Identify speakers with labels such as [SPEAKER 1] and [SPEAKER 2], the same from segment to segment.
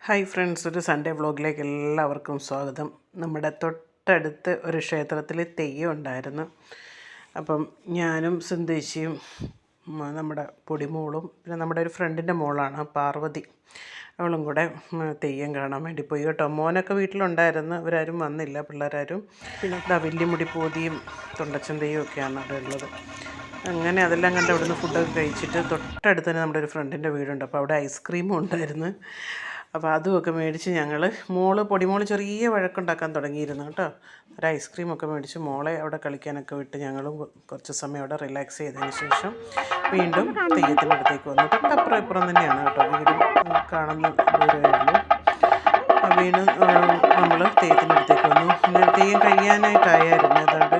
[SPEAKER 1] Hi friends, ഒരു Sunday വ്ളോഗിലേക്ക് എല്ലാവർക്കും സ്വാഗതം. നമ്മുടെ തൊട്ടടുത്ത് ഒരു ക്ഷേത്രത്തിൽ തെയ്യം ഉണ്ടായിരുന്നു. അപ്പം ഞാനും സുന്ദേശിയും നമ്മുടെ പൊടിമോളും പിന്നെ നമ്മുടെ ഒരു ഫ്രണ്ടിൻ്റെ മോളാണ് പാർവതി, അവളും കൂടെ തെയ്യം കാണാൻ വേണ്ടി പോയി കേട്ടോ. മോനൊക്കെ വീട്ടിലുണ്ടായിരുന്നു, അവരാരും വന്നില്ല, പിള്ളേരാരും. പിന്നെ വല്യമുടി പൂതിയും തൊണ്ടച്ചൻ തെയ്യം ഒക്കെയാണ് അവിടെ ഉള്ളത്. അങ്ങനെ അതെല്ലാം കണ്ട് അവിടുന്ന് ഫുഡൊക്കെ കഴിച്ചിട്ട് തൊട്ടടുത്ത് തന്നെ നമ്മുടെ ഒരു ഫ്രണ്ടിൻ്റെ വീടുണ്ട്. അപ്പോൾ അവിടെ ഐസ്ക്രീമും ഉണ്ടായിരുന്നു. അപ്പോൾ അതുമൊക്കെ മേടിച്ച് ഞങ്ങൾ പൊടിമോൾ ചെറിയ വഴക്കുണ്ടാക്കാൻ തുടങ്ങിയിരുന്നു കേട്ടോ. ഒരു ഐസ്ക്രീമൊക്കെ മേടിച്ച് മോളെ അവിടെ കളിക്കാനൊക്കെ വിട്ട് ഞങ്ങളും കുറച്ച് സമയം അവിടെ റിലാക്സ് ചെയ്തതിന് ശേഷം വീണ്ടും തെയ്യത്തിൻ്റെ അടുത്തേക്ക് വന്നു. തൊട്ടപ്പുറം ഇപ്പുറം തന്നെയാണ് കേട്ടോ വീടും, കാണുന്ന ദൂരമേ ഉള്ളൂ. വീണ്ടും നമ്മൾ തെയ്യത്തിൻ്റെ അടുത്തേക്ക് വന്നു. തെയ്യം കഴിയാനായിട്ടായിരുന്നു, ഏതാണ്ട്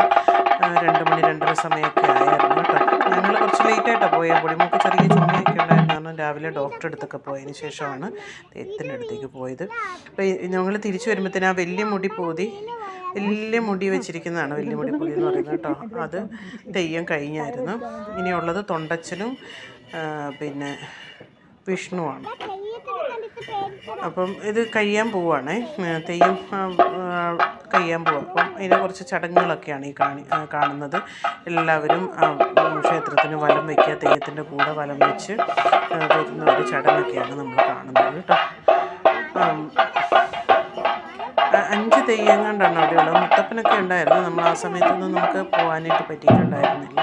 [SPEAKER 1] 2 മണി 2:30 സമയമൊക്കെ ആയിരുന്നു കേട്ടോ. ഞങ്ങൾ കുറച്ച് ലേറ്റായിട്ടാണ് പോയത്. പൊടിമോൾക്ക് ചെറിയ ചുമയൊക്കെ ഉണ്ടായിരുന്നു. രാവിലെ ഡോക്ടറെ അടുത്തൊക്കെ പോയതിന് ശേഷമാണ് തെയ്യത്തിൻ്റെ അടുത്തേക്ക് പോയത്. അപ്പോൾ ഞങ്ങൾ തിരിച്ചു വരുമ്പോഴത്തേന് ആ വലിയ മുടി വെച്ചിരിക്കുന്നതാണ് വലിയ മുടി പൊതി എന്ന് പറയുന്നത് കേട്ടോ. അത് തെയ്യം കഴിഞ്ഞായിരുന്നു. ഇനിയുള്ളത് തൊണ്ടച്ചനും പിന്നെ വിഷ്ണുവാണ്. അപ്പം ഇത് കഴിയാൻ പോവുകയാണേ, തെയ്യം കഴിയാൻ പോവുക. അപ്പം അതിനെ കുറച്ച് ചടങ്ങുകളൊക്കെയാണ് ഈ കാണുന്നത്. എല്ലാവരും ക്ഷേത്രത്തിന് വലം വയ്ക്കുക, തെയ്യത്തിൻ്റെ കൂടെ വലം വെച്ച് വരുന്ന ഒരു ചടങ്ങൊക്കെയാണ് നമ്മൾ കാണുന്നത് കേട്ടോ. 5 തെയ്യം കണ്ടാണ് അവിടെയുള്ളത്. മുത്തപ്പനൊക്കെ ഉണ്ടായിരുന്നു. നമ്മൾ ആ സമയത്തൊന്നും നമുക്ക് പോകാനായിട്ട് പറ്റിയിട്ടുണ്ടായിരുന്നില്ല.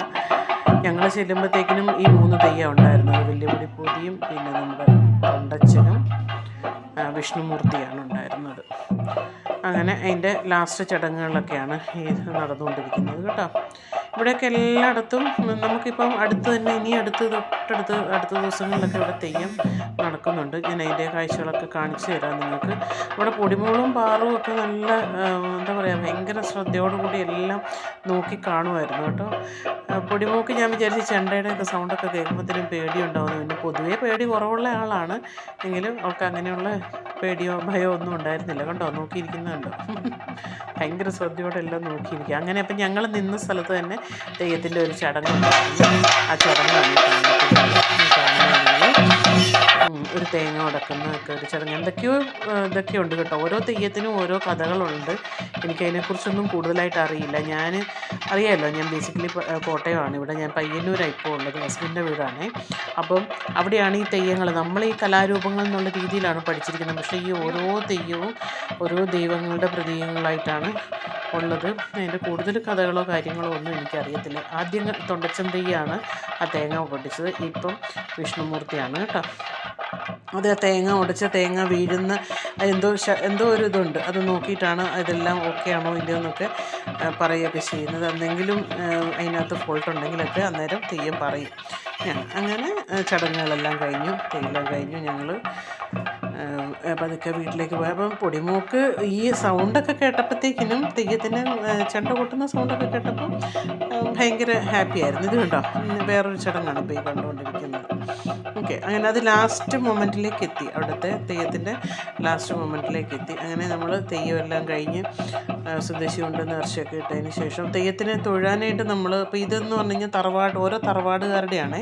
[SPEAKER 1] ഞങ്ങൾ ചെല്ലുമ്പോഴത്തേക്കിനും ഈ 3 തെയ്യം ഉണ്ടായിരുന്നത്. വലിയമുടി പൂതിയും പിന്നെ നമ്മുടെ തൊണ്ടച്ചനും വിഷ്ണുമൂർത്തിയാണ് ഉണ്ടായിരുന്നത്. അങ്ങനെ അതിൻ്റെ ലാസ്റ്റ് ചടങ്ങുകളിലൊക്കെയാണ് ഈ നടന്നുകൊണ്ടിരിക്കുന്നത് കേട്ടോ. ഇവിടെയൊക്കെ എല്ലായിടത്തും നമുക്കിപ്പം അടുത്ത് തന്നെ അടുത്ത ദിവസങ്ങളിലൊക്കെ ഇവിടെ തെയ്യം നടക്കുന്നുണ്ട്. ഞാൻ അതിൻ്റെ കാഴ്ചകളൊക്കെ കാണിച്ചു തരാം നിങ്ങൾക്ക്. ഇവിടെ പൊടിമോളും പാറും ഒക്കെ നല്ല എന്താ പറയുക, ഭയങ്കര ശ്രദ്ധയോടുകൂടി എല്ലാം നോക്കി കാണുമായിരുന്നു കേട്ടോ. പൊടിമോൾക്ക് ഞാൻ വിചാരിച്ച് ചെണ്ടയുടെയൊക്കെ സൗണ്ടൊക്കെ കേൾക്കുമ്പോഴത്തേനും പേടിയുണ്ടാവുന്നു. പിന്നെ പൊതുവേ പേടി കുറവുള്ള ആളാണ്, എങ്കിലും അവൾക്ക് അങ്ങനെയുള്ള പേടിയോ ഭയമോ ഒന്നും ഉണ്ടായിരുന്നില്ല കേട്ടോ. നോക്കിയിരിക്കുന്നുണ്ടോ, ഭയങ്കര ശ്രദ്ധയോടെ എല്ലാം നോക്കിയിരിക്കുക. അങ്ങനെ അപ്പം ഞങ്ങൾ നിന്ന സ്ഥലത്ത് തന്നെ തെയ്യത്തിൻ്റെ ഒരു ചടങ്ങുണ്ടായിരുന്നു. ആ ചടങ്ങാണ് ഒരു തേങ്ങ ഉടക്കുന്നതൊക്കെ ഒരു ചടങ്ങ്. ഇതൊക്കെ ഉണ്ട് കേട്ടോ. ഓരോ തെയ്യത്തിനും ഓരോ കഥകളുണ്ട്. എനിക്കതിനെക്കുറിച്ചൊന്നും കൂടുതലായിട്ട് അറിയില്ല. അറിയാമല്ലോ, ഞാൻ ബേസിക്കലി കോട്ടയമാണ്. ഇവിടെ ഞാൻ പയ്യന്നൂരാണ് ഇപ്പോൾ ഉള്ളത്, ഹസ്ബൻഡിൻ്റെ വീടാണ്. അപ്പം അവിടെയാണ് ഈ തെയ്യങ്ങൾ, നമ്മൾ ഈ കലാരൂപങ്ങൾ എന്നുള്ള രീതിയിലാണ് പഠിച്ചിരിക്കുന്നത്. പക്ഷേ ഈ ഓരോ തെയ്യവും ഓരോ ദൈവങ്ങളുടെ പ്രതീകങ്ങളായിട്ടാണ് ഉള്ളത്. അതിൻ്റെ കൂടുതൽ കഥകളോ കാര്യങ്ങളോ ഒന്നും എനിക്കറിയത്തില്ല. ആദ്യം തൊണ്ടച്ചൻ തെയ്യമാണ് ആ തേങ്ങ പൊട്ടിച്ചത്. ഇപ്പം വിഷ്ണുമൂർത്തിയാണ് കേട്ടോ. അത് തേങ്ങ വീഴുന്ന എന്തോ ഒരു ഇതുണ്ട്. അത് നോക്കിയിട്ടാണ് ഇതെല്ലാം ഓക്കെ ആണോ ഇല്ലയോ എന്നൊക്കെ പറയുകയൊക്കെ ചെയ്യുന്നത്. എന്തെങ്കിലും അതിനകത്ത് ഫോൾട്ട് ഉണ്ടെങ്കിലൊക്കെ അന്നേരം തെയ്യം പറയും. അങ്ങനെ ചടങ്ങുകളെല്ലാം കഴിഞ്ഞു, തെയ്യം കഴിഞ്ഞു. ഞങ്ങൾ പതുക്കെ വീട്ടിലേക്ക് പോയി. അപ്പം പൊടിമോക്ക് ഈ സൗണ്ടൊക്കെ കേട്ടപ്പോഴത്തേക്കിനും, തെയ്യത്തിന് ചെണ്ട കൊട്ടുന്ന സൗണ്ടൊക്കെ കേട്ടപ്പോൾ ഭയങ്കര ഹാപ്പി ആയിരുന്നു. ഇത് കണ്ടോ, വേറൊരു ചടങ്ങാണ് ഇപ്പോൾ ഈ കണ്ടുകൊണ്ടിരിക്കുന്നത്. ഓക്കെ, അങ്ങനെ അത് ലാസ്റ്റ് മൊമെൻറ്റിലേക്ക് എത്തി. അവിടുത്തെ തെയ്യത്തിൻ്റെ ലാസ്റ്റ് മൊമെൻറ്റിലേക്ക് എത്തി. അങ്ങനെ നമ്മൾ തെയ്യം എല്ലാം കഴിഞ്ഞ് സുദേശി കൊണ്ട് നേർച്ചയൊക്കെ ഇട്ടതിന് ശേഷം തെയ്യത്തിനെ തൊഴാനായിട്ട് നമ്മൾ, ഇപ്പോൾ ഇതെന്ന് പറഞ്ഞു കഴിഞ്ഞാൽ ഓരോ തറവാടുകാരുടെയാണേ.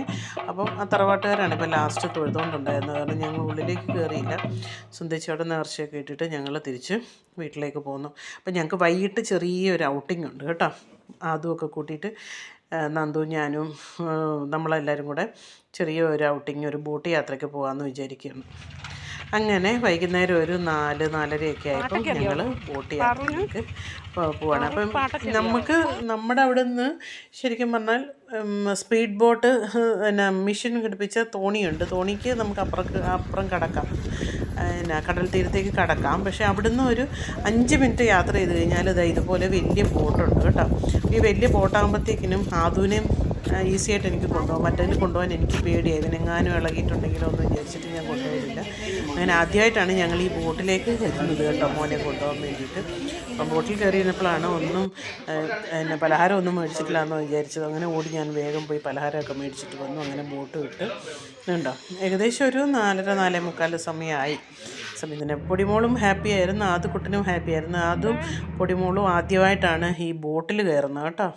[SPEAKER 1] അപ്പം ആ തറവാട്ടുകാരാണ് ഇപ്പോൾ ലാസ്റ്റ് തൊഴുതുകൊണ്ടുണ്ടായിരുന്നത്. കാരണം ഞങ്ങൾ ഉള്ളിലേക്ക് കയറിയില്ല. സുന്ദരിച്ചോടെ നേർച്ചയൊക്കെ ഇട്ടിട്ട് ഞങ്ങൾ തിരിച്ച് വീട്ടിലേക്ക് പോന്നു. അപ്പം ഞങ്ങൾക്ക് വൈകിട്ട് ചെറിയൊരു ഔട്ടിംഗ് ഉണ്ട് കേട്ടോ. അതുമൊക്കെ കൂട്ടിയിട്ട് നന്ദു ഞാനും നമ്മളെല്ലാവരും കൂടെ ചെറിയൊരു ഔട്ടിങ്, ഒരു ബോട്ട് യാത്രയ്ക്ക് പോകാമെന്ന് വിചാരിക്കുകയാണ്. അങ്ങനെ വൈകുന്നേരം ഒരു 4-4:30 ആയപ്പോൾ ഞങ്ങൾ ബോട്ട് യാത്രയ്ക്ക് പോവാണ്. അപ്പം നമ്മുടെ അവിടെ നിന്ന് ശരിക്കും പറഞ്ഞാൽ സ്പീഡ് ബോട്ട്, പിന്നെ മിഷൻ ഘടിപ്പിച്ച തോണിയുണ്ട്. തോണിക്ക് നമുക്ക് അപ്പുറം കടക്കാം, കടൽ തീരത്തേക്ക് കടക്കാം. പക്ഷേ അവിടുന്ന് ഒരു 5 മിനിറ്റ് യാത്ര ചെയ്ത് കഴിഞ്ഞാൽ ഇതുപോലെ വലിയ ബോട്ടുണ്ട് കേട്ടോ. ഈ വലിയ ബോട്ടാകുമ്പോഴത്തേക്കിനും ആദൂനെയും ഈസി ആയിട്ട് എനിക്ക് കൊണ്ടുപോകാം. മറ്റേതിൽ കൊണ്ടുപോകാൻ എനിക്ക് പേടിയായി, ഇതിനെങ്ങാനും ഇളകിയിട്ടുണ്ടെങ്കിലോ എന്ന് വിചാരിച്ചിട്ട് ഞാൻ കൊണ്ടുപോയില്ല. അങ്ങനെ ആദ്യമായിട്ടാണ് ഞങ്ങൾ ഈ ബോട്ടിലേക്ക് വരുന്നത് കേട്ടോ, മോനെ കൊണ്ടുപോകാൻ വേണ്ടിയിട്ട്. അപ്പം ബോട്ടിൽ കയറിയിരുന്നപ്പോഴാണ് പലഹാരം ഒന്നും മേടിച്ചിട്ടില്ല എന്ന് വിചാരിച്ചത്. അങ്ങനെ ഓടി ഞാൻ വേഗം പോയി പലഹാരമൊക്കെ മേടിച്ചിട്ട് വന്നു. അങ്ങനെ ബോട്ട് വിട്ട് ഉണ്ടോ, ഏകദേശം ഒരു 4:30-4:45 സമയമായി. തന്നെ പൊടിമോളും ഹാപ്പി ആയിരുന്നു, കുട്ടനും ഹാപ്പി ആയിരുന്നു. അതും പൊടിമോളും ആദ്യമായിട്ടാണ് ഈ ബോട്ടിൽ കയറുന്നത് കേട്ടോ.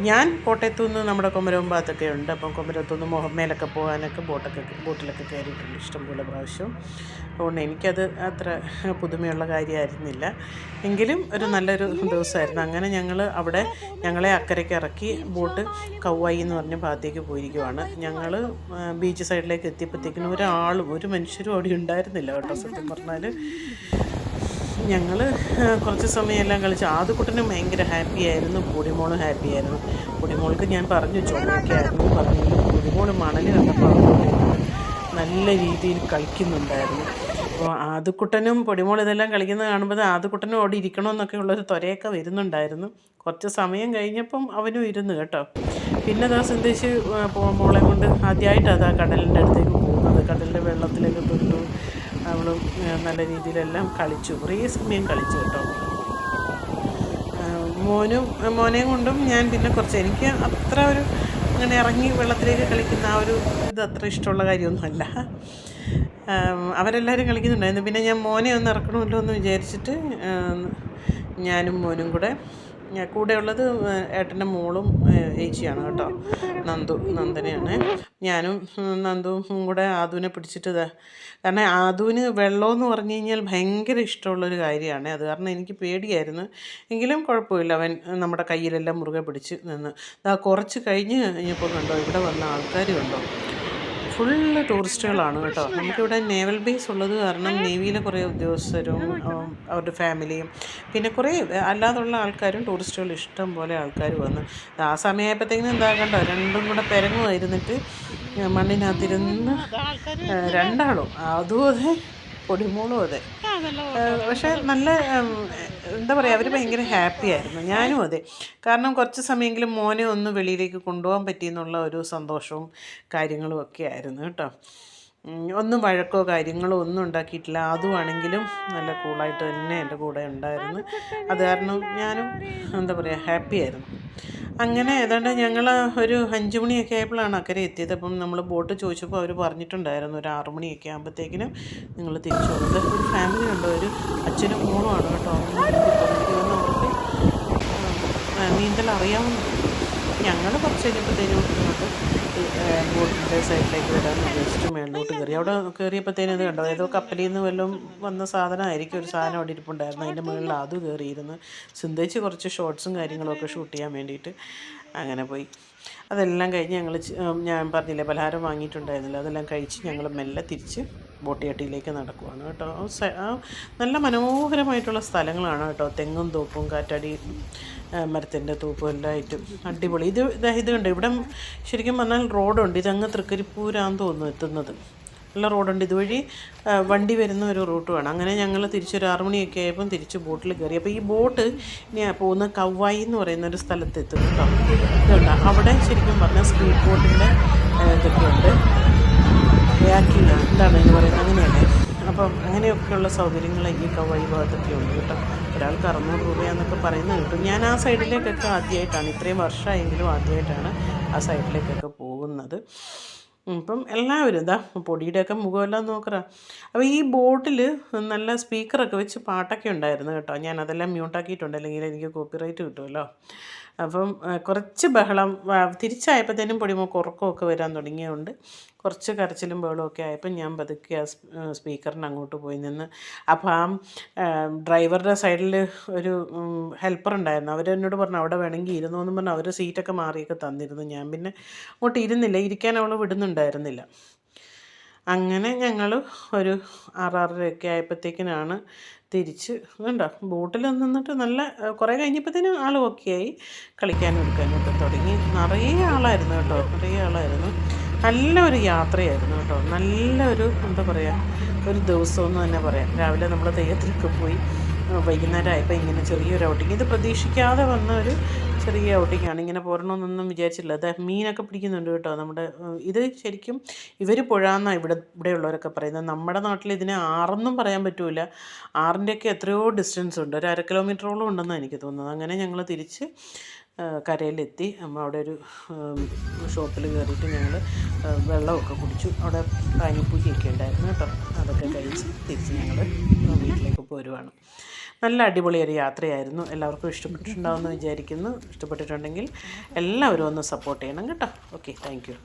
[SPEAKER 1] ഞാൻ കോട്ടയത്തു നിന്ന് നമ്മുടെ കുമരകം ഭാഗത്തൊക്കെ ഉണ്ട്. അപ്പം കുമരകത്തു നിന്ന് മുഹമ്മയിലൊക്കെ പോകാനൊക്കെ ബോട്ടിലൊക്കെ കയറിയിട്ടുണ്ട് ഇഷ്ടംപോലെ പ്രാവശ്യം. അതുകൊണ്ട് എനിക്കത് അത്ര പുതുമയുള്ള കാര്യമായിരുന്നില്ല. എങ്കിലും ഒരു നല്ലൊരു ദിവസമായിരുന്നു. അങ്ങനെ ഞങ്ങളെ അക്കരയ്ക്ക് ഇറക്കി ബോട്ട് കൗവായി എന്ന് പറഞ്ഞ ഭാഗത്തേക്ക് പോയിരിക്കുവാണ്. ഞങ്ങൾ ബീച്ച് സൈഡിലേക്ക് എത്തിയപ്പോഴത്തേക്കിനും ഒരു മനുഷ്യരും അവിടെ ഉണ്ടായിരുന്നില്ല കേട്ടോ. സത്യം പറഞ്ഞാൽ ഞങ്ങൾ കുറച്ച് സമയമെല്ലാം കളിച്ച് ആദ്യക്കുട്ടനും ഭയങ്കര ഹാപ്പിയായിരുന്നു, പൊടിമോളും ഹാപ്പിയായിരുന്നു. പൊടിമോൾക്ക് ഞാൻ പറഞ്ഞു ചുമയൊക്കെയായിരുന്നു പറഞ്ഞെങ്കിലും പൊടിമോൾ മണൽ കണ്ടപ്പോൾ നല്ല രീതിയിൽ കളിക്കുന്നുണ്ടായിരുന്നു. അപ്പോൾ ആദ്യക്കുട്ടനും പൊടിമോൾ ഇതെല്ലാം കളിക്കുന്നത് കാണുമ്പോൾ ആദ്യക്കുട്ടനും അവിടെ ഇരിക്കണമെന്നൊക്കെ ഉള്ളൊരു ത്വരയൊക്കെ വരുന്നുണ്ടായിരുന്നു. കുറച്ച് സമയം കഴിഞ്ഞപ്പം അവനും ഇരുന്ന് കേട്ടോ. പിന്നെ അതാ സിന്ധിച്ച് മോളെ കൊണ്ട് ആദ്യമായിട്ട് അതാ കടലിൻ്റെ അടുത്തേക്ക് പോകുന്നത്. കടലിൻ്റെ വെള്ളത്തിലേക്ക് തൊട്ടു അവൾ നല്ല രീതിയിലെല്ലാം കളിച്ചു, കുറേ സമയം കളിച്ചു കേട്ടോ. മോനെയും കൊണ്ടും ഞാൻ പിന്നെ എനിക്ക് അത്ര അങ്ങനെ ഇറങ്ങി വെള്ളത്തിലേക്ക് കളിക്കുന്ന ഇത് അത്ര ഇഷ്ടമുള്ള കാര്യമൊന്നുമല്ല. അവരെല്ലാവരും കളിക്കുന്നുണ്ടായിരുന്നു. പിന്നെ ഞാൻ മോനെ ഒന്ന് ഇറക്കണമല്ലോ എന്ന് വിചാരിച്ചിട്ട് ഞാനും മോനും കൂടെ ഉള്ളത് ഏട്ടൻ്റെ മോളും ഏച്ചിയാണ് കേട്ടോ, നന്ദനയാണ്. ഞാനും നന്ദുവും കൂടെ ആദുവിനെ പിടിച്ചിട്ട് കാരണം ആദുവിന് വെള്ളമെന്ന് പറഞ്ഞു കഴിഞ്ഞാൽ ഭയങ്കര ഇഷ്ടമുള്ളൊരു കാര്യമാണ്. അത് കാരണം എനിക്ക് പേടിയായിരുന്നു. എങ്കിലും കുഴപ്പമില്ല, അവൻ നമ്മുടെ കയ്യിലെല്ലാം മുറുകെ പിടിച്ച് നിന്ന്. കുറച്ച് കഴിഞ്ഞപ്പോൾ കണ്ടോ ഇവിടെ വന്ന ആൾക്കാർ കണ്ടോ, ഫുള്ള് ടൂറിസ്റ്റുകളാണ് കേട്ടോ. നമുക്കിവിടെ നേവൽ ബേസ് ഉള്ളത് കാരണം നേവിയിലെ കുറേ ഉദ്യോഗസ്ഥരും അവരുടെ ഫാമിലിയും പിന്നെ കുറേ അല്ലാതുള്ള ആൾക്കാരും ടൂറിസ്റ്റുകൾ ഇഷ്ടം പോലെ ആൾക്കാർ വന്ന് ആ സമയമായപ്പോഴത്തേക്കിനും കണ്ടോ രണ്ടും കൂടെ പെരങ്ങുമായിരുന്നിട്ട് മണ്ണിനകത്തിരുന്ന് രണ്ടാളും അതും അതെ പൊടിമോളും അതെ. പക്ഷേ നല്ല എന്താ പറയുക, അവർ ഭയങ്കര ഹാപ്പി ആയിരുന്നു. ഞാനും അതെ. കാരണം കുറച്ച് സമയമെങ്കിലും മോനെ ഒന്ന് വെളിയിലേക്ക് കൊണ്ടുപോകാൻ പറ്റിയെന്നുള്ള ഒരു സന്തോഷവും കാര്യങ്ങളും ഒക്കെ ആയിരുന്നു കേട്ടോ. ഒന്നും വഴക്കോ കാര്യങ്ങളോ ഒന്നും ഉണ്ടാക്കിയിട്ടില്ല. അതുമാണെങ്കിലും നല്ല കൂളായിട്ട് തന്നെ എൻ്റെ കൂടെ ഉണ്ടായിരുന്നു. അത് കാരണം ഞാനും എന്താ പറയുക ഹാപ്പി ആയിരുന്നു. അങ്ങനെ ഏതാണ്ട് ഞങ്ങൾ ഒരു 5 മണിയൊക്കെ ആയപ്പോഴാണ് അക്കരെ എത്തിയത്. അപ്പം നമ്മൾ ബോട്ട് ചോദിച്ചപ്പോൾ അവർ പറഞ്ഞിട്ടുണ്ടായിരുന്നു ഒരു 6 മണിയൊക്കെ ആകുമ്പോഴത്തേക്കിനും നിങ്ങൾ തിരിച്ചു പോകുന്നത്. ഒരു ഫാമിലി ഉണ്ട്, ഒരു അച്ഛനും മോളുമാണ് കേട്ടോ. അവർക്ക് നീന്തൽ അറിയാവുന്ന ഞങ്ങൾ കുറച്ച് കഴിഞ്ഞപ്പോഴത്തേനും ബോട്ടിൻ്റെ സൈഡിലേക്ക് വരാമെന്ന് ഉദ്ദേശിച്ചു മേളിലോട്ട് കയറി. അവിടെ കയറിയപ്പോഴത്തേനും ഇത് കണ്ടോ, ഏതോ കപ്പലിൽ നിന്ന് വല്ലതും വന്ന സാധനമായിരിക്കും. ഒരു സാധനം അവിടെ ഇരിപ്പുണ്ടായിരുന്നു, അതിൻ്റെ മുകളിൽ അത് കയറിയിരുന്നു. സിന്ധിച്ച് കുറച്ച് ഷോർട്സും കാര്യങ്ങളൊക്കെ ഷൂട്ട് ചെയ്യാൻ വേണ്ടിയിട്ട് അങ്ങനെ പോയി. അതെല്ലാം കഴിഞ്ഞ് ഞാൻ പറഞ്ഞില്ലേ പലഹാരം വാങ്ങിയിട്ടുണ്ടായിരുന്നില്ല, അതെല്ലാം കഴിച്ച് ഞങ്ങൾ മെല്ലെ തിരിച്ച് ബോട്ടിയട്ടിയിലേക്ക് നടക്കുവാണ് കേട്ടോ. നല്ല മനോഹരമായിട്ടുള്ള സ്ഥലങ്ങളാണ് കേട്ടോ. തെങ്ങും തോപ്പും കാറ്റാടി മരത്തിൻ്റെ തൂപ്പും എല്ലായിട്ടും അടിപൊളി. ഇത് കണ്ടോ, ഇവിടെ ശരിക്കും പറഞ്ഞാൽ റോഡുണ്ട്. ഇതങ്ങ് തൃക്കരിപ്പൂരാന്ന് തോന്നുന്നു എത്തുന്നത്. നല്ല റോഡുണ്ട്, ഇതുവഴി വണ്ടി വരുന്ന ഒരു റൂട്ട് വേണം. അങ്ങനെ ഞങ്ങൾ തിരിച്ചൊരു 6 മണിയൊക്കെ ആയപ്പം തിരിച്ച് ബോട്ടിൽ കയറി. അപ്പോൾ ഈ ബോട്ട് ഇനി പോകുന്ന കൗവായി എന്ന് പറയുന്ന ഒരു സ്ഥലത്ത് എത്തും കേട്ടോ. ഇതുണ്ട് അവിടെ ശരിക്കും പറഞ്ഞാൽ സ്പീഡ് ബോട്ടിൻ്റെ ഇതൊക്കെയുണ്ട്. യാക്കിങ് എന്താണ് എന്ന് പറയുന്നത് അങ്ങനെയല്ലേ. അപ്പം അങ്ങനെയൊക്കെയുള്ള സൗകര്യങ്ങൾ ഈ കൗവായി ഭാഗത്തൊക്കെ ഉണ്ട് കേട്ടോ. ഒരാൾക്ക് 600 രൂപയാണെന്നൊക്കെ പറയുന്നത് കിട്ടും. ഞാൻ ആ സൈഡിലേക്കൊക്കെ ആദ്യമായിട്ടാണ്, ഇത്രയും വർഷമായെങ്കിലും ആദ്യമായിട്ടാണ് ആ സൈഡിലേക്കൊക്കെ പോകുന്നത്. ഇപ്പം എല്ലാവരും പൊടിയുടെയൊക്കെ മുഖമെല്ലാം നോക്കറാ. അപ്പോൾ ഈ ബോട്ടിൽ നല്ല സ്പീക്കറൊക്കെ വെച്ച് പാട്ടൊക്കെ ഉണ്ടായിരുന്നു കേട്ടോ. ഞാൻ അതെല്ലാം മ്യൂട്ടാക്കിയിട്ടുണ്ട്, അല്ലെങ്കിൽ എനിക്ക് കോപ്പിറൈറ്റ് കിട്ടുമല്ലോ. അപ്പം കുറച്ച് ബഹളം തിരിച്ചായപ്പോഴത്തേനും പൊടിമോക്ക് ഉറക്കമൊക്കെ വരാൻ തുടങ്ങിയതുകൊണ്ട് കുറച്ച് കരച്ചിലും ബഹളമൊക്കെ ആയപ്പോൾ ഞാൻ പതുക്കെ ആ സ്പീക്കറിന് അങ്ങോട്ട് പോയി നിന്ന്. അപ്പോൾ ആ ഡ്രൈവറുടെ സൈഡിൽ ഒരു ഹെൽപ്പർ ഉണ്ടായിരുന്നു. അവരെന്നോട് പറഞ്ഞു അവിടെ വേണമെങ്കിൽ ഇരുന്നു എന്ന് പറഞ്ഞാൽ അവർ സീറ്റൊക്കെ മാറിയൊക്കെ തന്നിരുന്നു. ഞാൻ പിന്നെ അങ്ങോട്ട് ഇരുന്നില്ല, ഇരിക്കാൻ അവൾ വിടുന്നുണ്ടായിരുന്നില്ല. അങ്ങനെ ഞങ്ങൾ ഒരു 6:30 ആയപ്പോഴത്തേക്കിനാണ് തിരിച്ച് വേണ്ട ബോട്ടിൽ നിന്നിട്ട് നല്ല കുറേ കഴിഞ്ഞപ്പോഴത്തേനും ആൾ ഓക്കെയായി, കളിക്കാനും എടുക്കാനൊക്കെ തുടങ്ങി. നിറയെ ആളായിരുന്നു കേട്ടോ, നിറയെ ആളായിരുന്നു. നല്ലൊരു യാത്രയായിരുന്നു കേട്ടോ. നല്ലൊരു എന്താ പറയുക, ഒരു ദിവസമെന്ന് തന്നെ പറയാം. രാവിലെ നമ്മൾ തെയ്യത്തിലൊക്കെ പോയി വൈകുന്നേരം ആയപ്പോൾ ഇങ്ങനെ ചെറിയൊരു ഔട്ടിങ്. ഇത് പ്രതീക്ഷിക്കാതെ വന്ന ഒരു ചെറിയ ഔട്ടിങ്ങാണ്. ഇങ്ങനെ പോരണമെന്നൊന്നും വിചാരിച്ചില്ല. മീനൊക്കെ പിടിക്കുന്നുണ്ട് കേട്ടോ. ഇത് ശരിക്കും ഇവർ പുഴയെന്നാണ് ഇവിടെയുള്ളവരൊക്കെ പറയുന്നത്. നമ്മുടെ നാട്ടിൽ ഇതിനെ ആറെന്നും പറയാൻ പറ്റില്ല. ആറിൻ്റെയൊക്കെ എത്രയോ ഡിസ്റ്റൻസ് ഉണ്ട്, ഒരു 1/2 കിലോമീറ്ററോളം ഉണ്ടെന്നാണ് എനിക്ക് തോന്നുന്നത്. അങ്ങനെ ഞങ്ങൾ തിരിച്ച് കരയിലെത്തി. അവിടെ ഒരു ഷോപ്പിൽ കയറിയിട്ട് ഞങ്ങൾ വെള്ളമൊക്കെ കുടിച്ചു. അവിടെ പാനിപ്പൂരിയൊക്കെ ഉണ്ടായിരുന്നു കേട്ടോ. അതൊക്കെ കഴിച്ച് തിരിച്ച് ഞങ്ങൾ വീട്ടിലേക്ക് പോരുവാണ്. നല്ല അടിപൊളി ഒരു യാത്രയായിരുന്നു. എല്ലാവർക്കും ഇഷ്ടപ്പെട്ടിട്ടുണ്ടാവുമെന്ന് വിചാരിക്കുന്നു. ഇഷ്ടപ്പെട്ടിട്ടുണ്ടെങ്കിൽ എല്ലാവരും ഒന്ന് സപ്പോർട്ട് ചെയ്യണം കേട്ടോ. Okay, thank you.